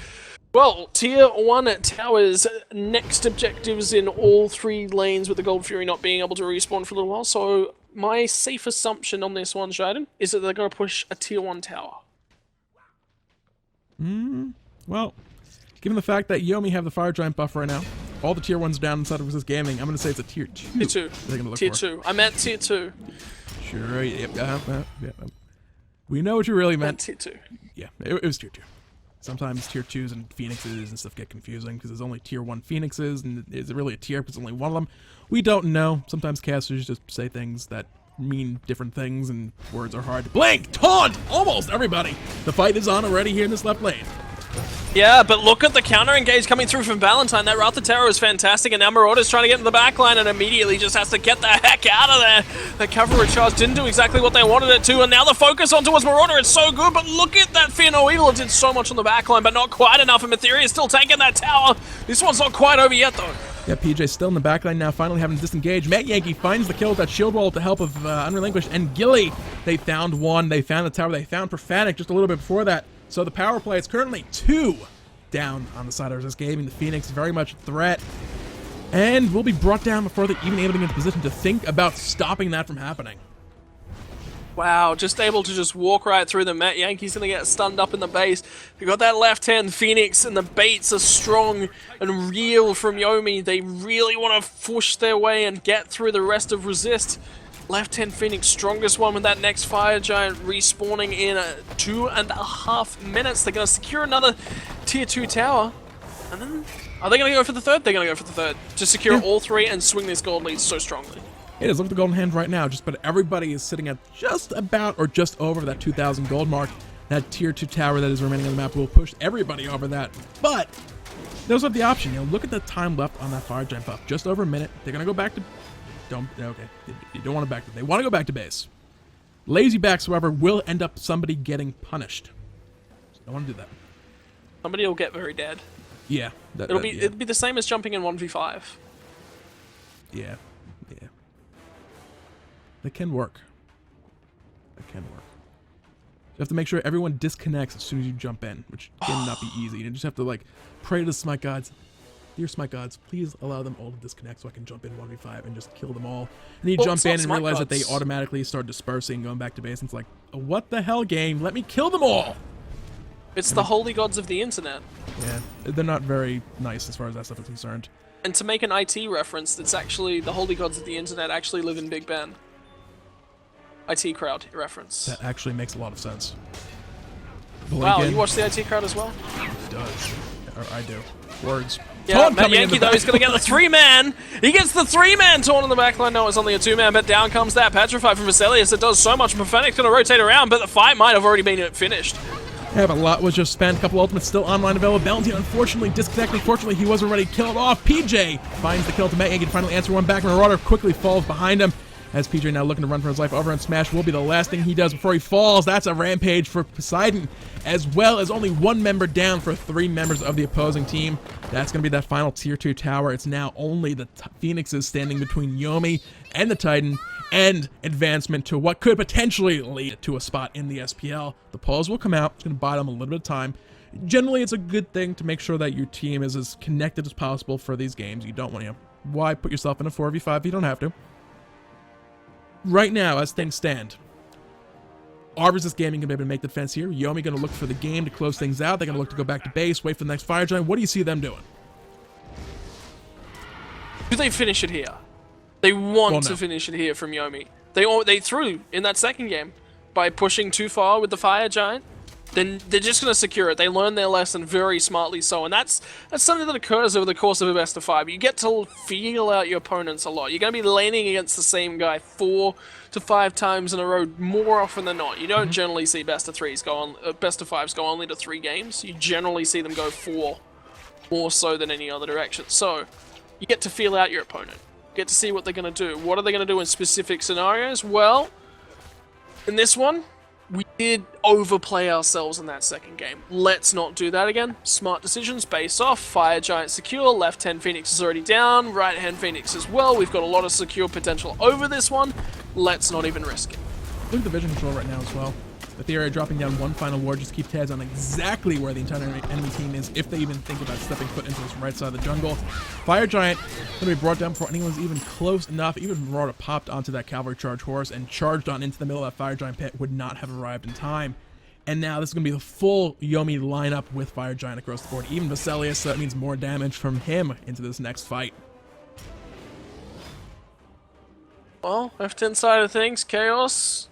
Speaker 2: Well, Tier 1 towers, next objectives in all 3 lanes with the Gold Fury not being able to respawn for a little while. So my safe assumption on this one, Shiden, is that they're going to push a Tier 1 tower.
Speaker 1: Well, given the fact that Yomi have the Fire Giant buff right now, all the Tier 1s down inside of Resist Gaming, I'm going to say it's a Tier 2.
Speaker 2: Tier 2. Tier 2. I meant Tier 2.
Speaker 1: Sure, yep. We know what you really meant.
Speaker 2: Tier 2.
Speaker 1: Yeah, it was Tier 2. Sometimes Tier 2s and Phoenixes and stuff get confusing because there's only Tier 1 Phoenixes, and is it really a tier because there's only one of them? We don't know. Sometimes casters just say things that mean different things, and words are hard. Blink! Taunt! Almost everybody! The fight is on already here in this left lane.
Speaker 2: Yeah, but look at the counter engage coming through from Valentine. That Wrath of Terror is fantastic, and now Marauder's trying to get into the backline and immediately just has to get the heck out of there. The cavalry charge didn't do exactly what they wanted it to, and now the focus on towards Marauder. It's so good, but look at that Fear No Evil. It did so much on the backline, but not quite enough, and Matheria is still taking that tower. This one's not quite over yet, though.
Speaker 1: Yeah, PJ still in the backline now, finally having to disengage. Matt Yankee finds the kill with that shield wall with the help of Unrelinquished, and Gilly, they found one. They found the tower. They found Prophetic just a little bit before that. So the power play is currently 2 down on the side of Resist Gaming. The Phoenix very much a threat, and will be brought down before they're even able to get into position to think about stopping that from happening.
Speaker 2: Wow, just able to just walk right through them. Matt Yankee's gonna get stunned up in the base. We got that left hand Phoenix, and the baits are strong and real from Yomi. They really want to push their way and get through the rest of Resist. Left hand Phoenix, strongest one with that next Fire Giant respawning in 2.5 minutes. They're going to secure another Tier 2 tower. And then, are they going to go for the third? They're going to go for the third. To secure all 3 and swing this gold lead so strongly.
Speaker 1: It is. Look at the golden hand right now. Just about everybody is sitting at just about or just over that 2,000 gold mark. That Tier 2 tower that is remaining on the map will push everybody over that. But they also have the option. You know, look at the time left on that Fire Giant buff. Just over a minute. They're going to go back to... You don't want to back to... They want to go back to base. Lazy backs, however, will end up somebody getting punished. So I don't want to do that.
Speaker 2: Somebody will get very dead.
Speaker 1: Yeah.
Speaker 2: It'll be the same as jumping in 1v5.
Speaker 1: Yeah. Yeah. That can work. That can work. You have to make sure everyone disconnects as soon as you jump in, which cannot be easy. You just have to, like, pray to the Smite Gods. Dear Smite Gods, please allow them all to disconnect so I can jump in 1v5 and just kill them all. And you jump in and realize that they automatically start dispersing, going back to base, and it's like, what the hell, game? Let me kill them all!
Speaker 2: It's the holy gods of the internet.
Speaker 1: Yeah, they're not very nice as far as that stuff is concerned.
Speaker 2: And to make an IT reference, it's actually the holy gods of the internet actually live in Big Ben. IT crowd reference.
Speaker 1: That actually makes a lot of sense.
Speaker 2: Wow, you watch the IT crowd as well?
Speaker 1: It does. Or I do. Words.
Speaker 2: Yeah, Matt Yankee, though, he's going to get the 3-man. He gets the 3-man torn on the backline. No, it's only a 2-man, but down comes that Petrify from Vesalius. It does so much. Prophetic's going to rotate around, but the fight might have already been finished.
Speaker 1: Yeah, but a lot was just spent. A couple ultimates still online available. Valentine, unfortunately, disconnected. Fortunately, he wasn't ready to kill it off. PJ finds the kill to Matt Yankee to finally answer one back. Marauder quickly falls behind him. As PJ now looking to run for his life, over and smash will be the last thing he does before he falls. That's a rampage for Poseidon, as well as only one member down for 3 members of the opposing team. That's going to be that final tier 2 tower. It's now only the Phoenixes standing between Yomi and the Titan, and advancement to what could potentially lead to a spot in the SPL. The pause will come out. It's going to buy them a little bit of time. Generally, it's a good thing to make sure that your team is as connected as possible for these games. You don't want to, why put yourself in a 4v5 if you don't have to? Right now, as things stand, r/s Gaming going to be able to make the defense here. Yomi going to look for the game to close things out. They're going to look to go back to base, wait for the next Fire Giant. What do you see them doing?
Speaker 2: Do they finish it here? They want to finish it here from Yomi. They threw in that second game by pushing too far with the Fire Giant. Then they're just going to secure it. They learn their lesson very smartly so, and that's something that occurs over the course of a best of 5. You get to feel out your opponents a lot. You're going to be laning against the same guy 4 to 5 times in a row more often than not. You don't generally see best of 3s go on, best of 5s go only to 3 games. You generally see them go 4 more so than any other direction. So you get to feel out your opponent. You get to see what they're going to do. What are they going to do in specific scenarios? Well, in this one, we did overplay ourselves in that second game. Let's not do that again. Smart decisions, base off, Fire Giant secure, left-hand Phoenix is already down, right-hand Phoenix as well. We've got a lot of secure potential over this one. Let's not even risk it.
Speaker 1: Look at the vision control right now as well. Athena dropping down one final ward, just keep tabs on exactly where the entire enemy team is, if they even think about stepping foot into this right side of the jungle. Fire Giant going to be brought down before anyone's even close enough. Even Marauder popped onto that cavalry charge horse and charged on into the middle of that Fire Giant pit, would not have arrived in time. And now this is going to be the full Yomi lineup with Fire Giant across the board. Even Vesalius, so that means more damage from him into this next fight.
Speaker 2: Well, left-hand side of things, Chaos,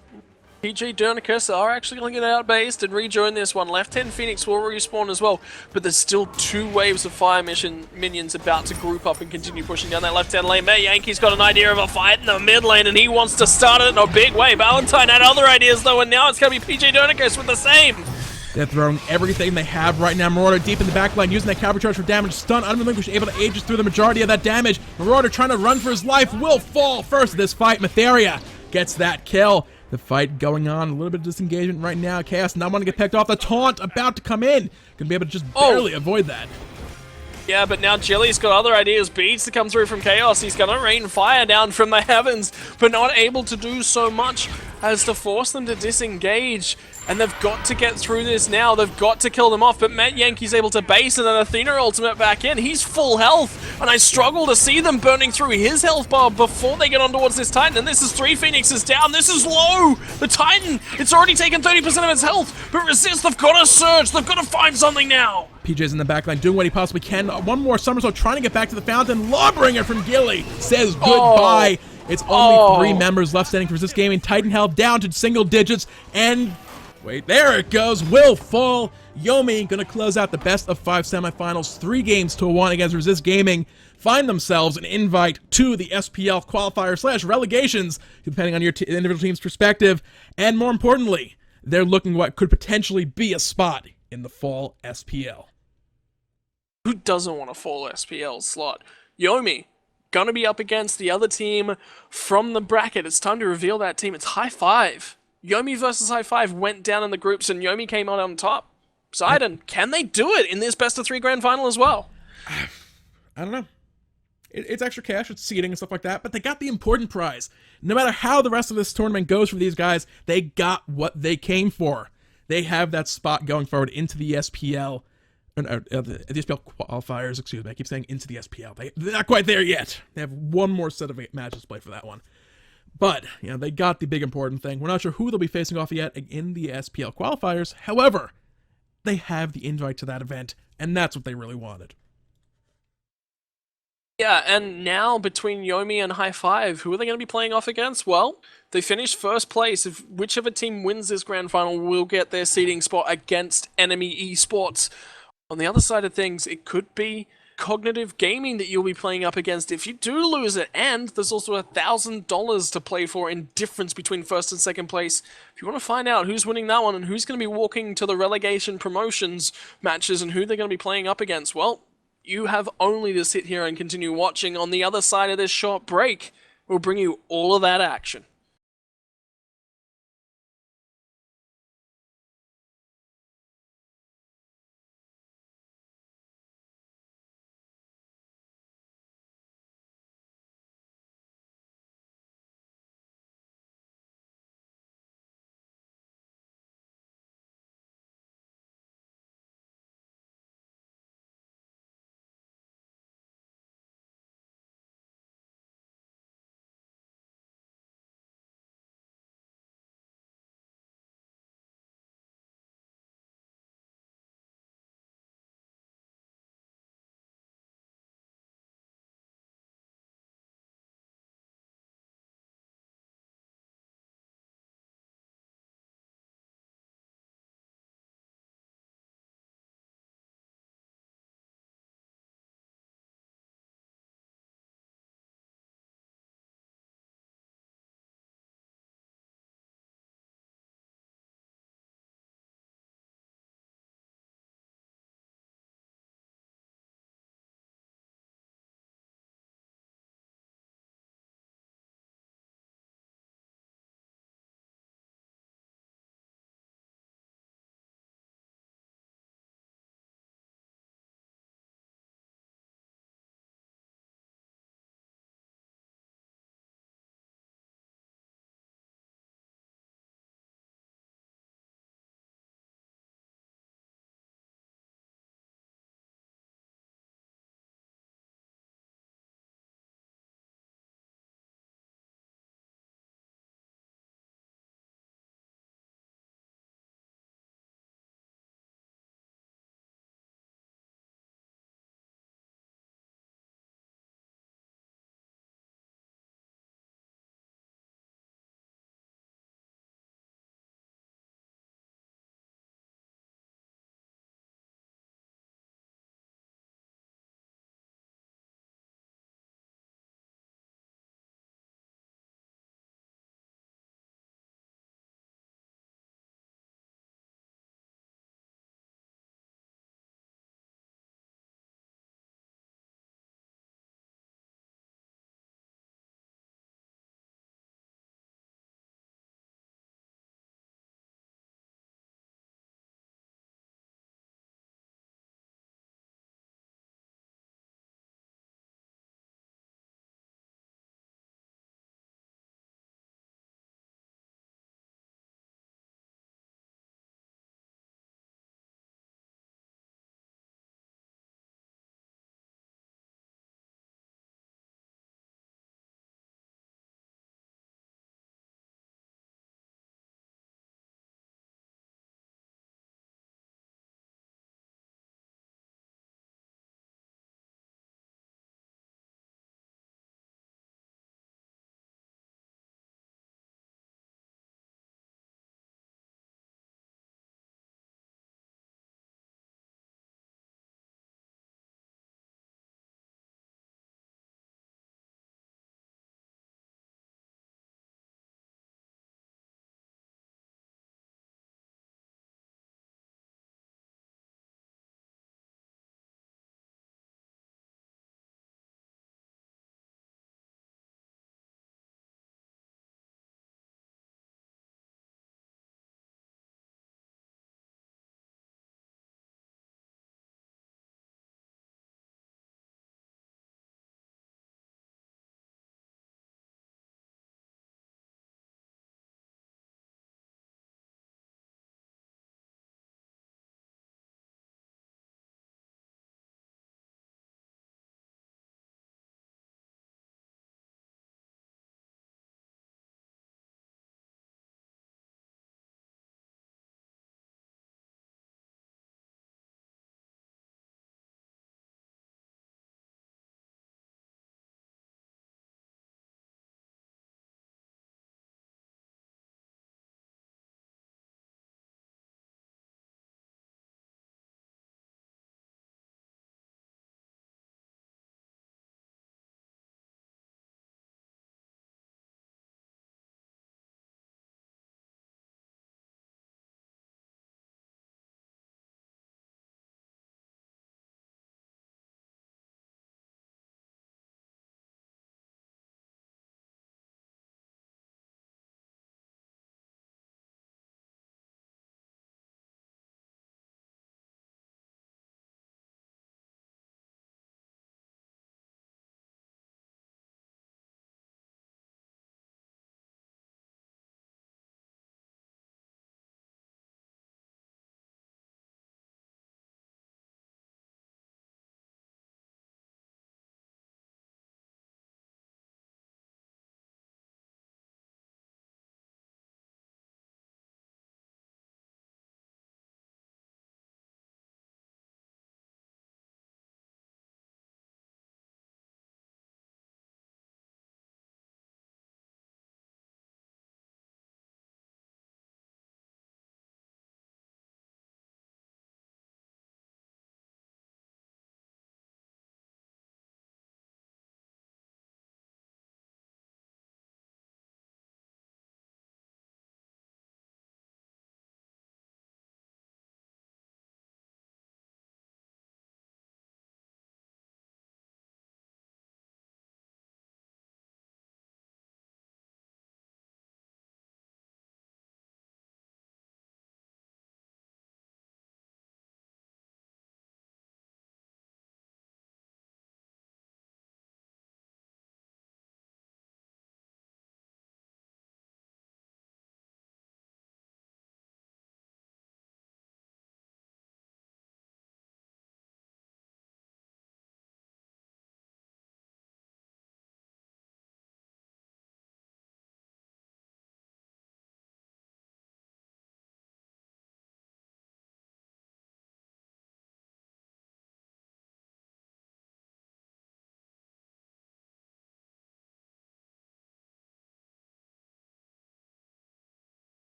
Speaker 2: PG Dernicus are actually going to get outbased and rejoin this one. Left-hand Phoenix will respawn as well, but there's still 2 waves of fire minions about to group up and continue pushing down that left-hand lane. Matt Yankee's got an idea of a fight in the mid lane, and he wants to start it in a big way. Valentine had other ideas, though, and now it's going to be PG Dernicus with the same.
Speaker 1: They're throwing everything they have right now. Marauder deep in the backline, using that cavalry charge for damage. Stun, Unrelinquished, able to aegis through the majority of that damage. Marauder trying to run for his life, will fall first in this fight. Matheria gets that kill. The fight going on, a little bit of disengagement right now. Chaos not wanting to get pecked off. The taunt about to come in. Gonna be able to just barely avoid that.
Speaker 2: Yeah, but now Jelly's got other ideas. Beads to come through from Chaos. He's gonna rain fire down from the heavens, but not able to do so much as to force them to disengage. And they've got to get through this now. They've got to kill them off. But Matt Yankee's able to base and then Athena ultimate back in. He's full health. And I struggle to see them burning through his health bar before they get on towards this Titan. And this is 3 Phoenixes down. This is low. The Titan, it's already taken 30% of its health. But Resist, they've got to surge. They've got to find something now.
Speaker 1: PJ's in the backline doing what he possibly can. One more somersault trying to get back to the fountain. Lawbringer from Gilly says goodbye. It's only 3 members left standing for Resist Gaming. Titan health down to single digits. And wait, there it goes. Will fall. Yomi gonna close out the best of 5 semifinals, 3 games to 1 against Resist Gaming. Find themselves an invite to the SPL qualifier / relegations, depending on your individual team's perspective. And more importantly, they're looking what could potentially be a spot in the fall SPL.
Speaker 2: Who doesn't want a fall SPL slot? Yomi gonna be up against the other team from the bracket. It's time to reveal that team. It's High 5. Yomi versus hi-5 went down in the groups and Yomi came out on top. Poseidon, can they do it in this best of 3 grand final as well?
Speaker 1: I don't know. It's extra cash, it's seeding and stuff like that, but they got the important prize. No matter how the rest of this tournament goes for these guys, they got what they came for. They have that spot going forward into the SPL, the SPL qualifiers, excuse me. I keep saying into the SPL. They're not quite there yet. They have one more set of matches to play for that one. But, they got the big important thing. We're not sure who they'll be facing off yet in the SPL qualifiers. However, they have the invite to that event, and that's what they really wanted.
Speaker 2: Yeah, and now between Yomi and hi-5, who are they going to be playing off against? Well, they finished first place. If whichever team wins this grand final will get their seeding spot against enemy esports. On the other side of things, it could be Cognitive Gaming that you'll be playing up against if you do lose it, and there's also $1,000 to play for in difference between first and second place. If you want to find out who's winning that one and who's going to be walking to the relegation promotions matches and who they're going to be playing up against, well, you have only to sit here and continue watching. On the other side of this short break, we'll bring you all of that action.